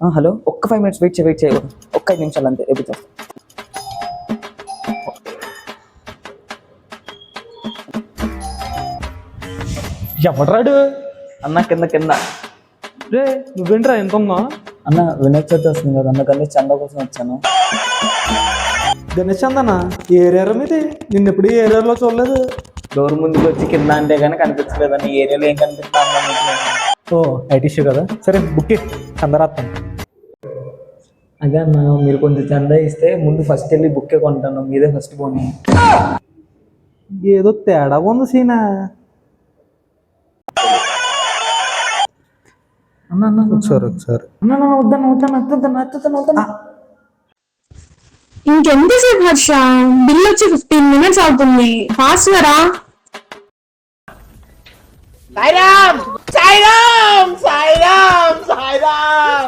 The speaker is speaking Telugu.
హలో, ఒక్క 5 minutes వెయిట్ చేయ, ఒక్క 5 నిమిషాలు అంతే ఎప్పుడు. ఎవడ్రాడు? అన్న కింద కింద. రే నువ్వేంట్రా ఎంత ఉందా? అన్న వినాయక చవితి వస్తుంది కదా, అందుకని చందా కోసం వచ్చాను. గణేష్ చందనా? ఏ ఏరియా మీది? నిన్న ఎప్పుడు ఈ ఏరియాలో చూడలేదు. డోర్ ముందుకు వచ్చి కింద అంటే కానీ కనిపించలేదని, ఈ ఏరియాలో ఏం కనిపిస్తా. ఓ ఐటీ ఇష్యూ కదా, సరే బుక్ చందరాత్తాను. అదే అన్న, మీరు కొంచెం చందా ఇస్తే ముందు ఫస్ట్ వెళ్ళి బుక్కే కొంటాను, మీదే ఫస్ట్ పోనీ. ఏదో తేడా ఉంది సీనా. ఒకసారి ఇంకెంతసేపు హర్ష? బిల్ వచ్చి 15 minutes అవుతుంది, ఫాస్ట్ గా రా. సాయిరామ్ సాయిరామ్ సాయిరామ్ సాయిరామ్.